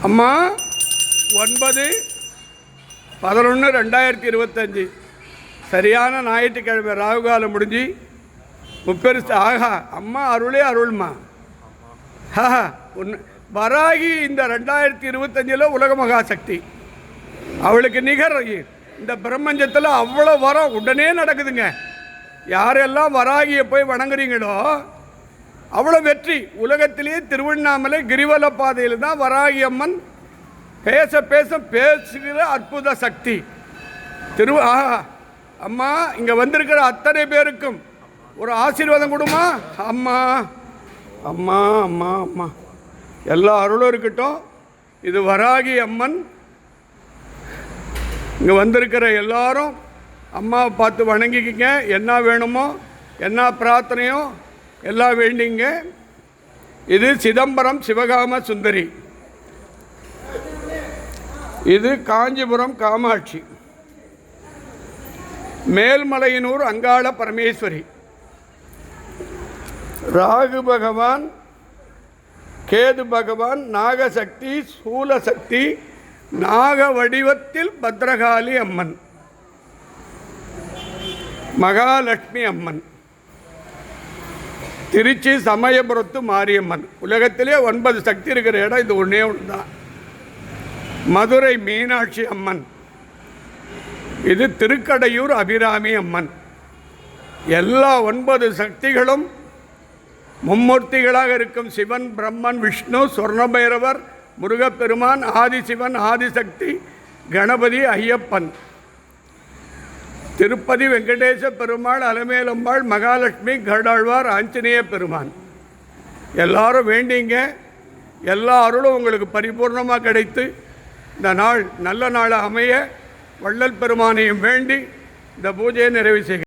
அம்மா 9/11/2025 சரியான ஞாயிற்றுக்கிழமை ராகுகாலம் முடிஞ்சு முப்பெருசு ஆகா அம்மா அருளே அருள்மா வராகி இந்த 2025 உலக மகாசக்தி. அவளுக்கு நிகர் இந்த பிரபஞ்சத்தில் அவ்வளோ வரம் உடனே நடக்குதுங்க. யாரெல்லாம் வராகியை போய் வணங்குறீங்களோ அவ்வளோ வெற்றி. உலகத்திலேயே திருவண்ணாமலை கிரிவல பாதையில் தான் வராகி அம்மன் பேசுகிற அற்புத சக்தி. அம்மா இங்கே வந்திருக்கிற அத்தனை பேருக்கும் ஒரு ஆசீர்வாதம் கொடுமா. அம்மா அம்மா அம்மா அம்மா எல்லா அருளும் இருக்கட்டும். இது வராகி அம்மன். இங்கே வந்திருக்கிற எல்லாரும் அம்மாவை பார்த்து வணங்கிக்கிங்க. என்ன வேணுமோ என்ன பிரார்த்தனையோ எல்லாம் வேண்டிங்க. இது சிதம்பரம் சிவகாம சுந்தரி, இது காஞ்சிபுரம் காமாட்சி, மேல்மலையனூர் அங்காள பரமேஸ்வரி, ராகு பகவான், கேது பகவான், நாகசக்தி, சூலசக்தி, நாக வடிவத்தில் பத்ரகாளி அம்மன், மகாலட்சுமி அம்மன், திருச்சி சமயபுரத்து மாரியம்மன். உலகத்திலே 9 சக்தி இருக்கிற இடம் இது ஒன்றே ஒன்று தான். மதுரை மீனாட்சி அம்மன், இது திருக்கடையூர் அபிராமி அம்மன். எல்லா 9 சக்திகளும் மும்மூர்த்திகளாக இருக்கும் சிவன், பிரம்மன், விஷ்ணு, சொர்ணபைரவர், முருகப்பெருமான், ஆதிசிவன், ஆதிசக்தி, கணபதி, ஐயப்பன், திருப்பதி வெங்கடேச பெருமாள், அலமேலம்பாள், மகாலட்சுமி, கருடாழ்வார், ஆஞ்சநேய பெருமான். எல்லாரும் வேண்டிங்க. எல்லா அருளும் உங்களுக்கு பரிபூர்ணமாக கிடைத்து இந்த நாள் நல்ல நாளாக அமைய வள்ளல் பெருமானையும் வேண்டி இந்த பூஜையை நிறைவு செய்கிறேன்.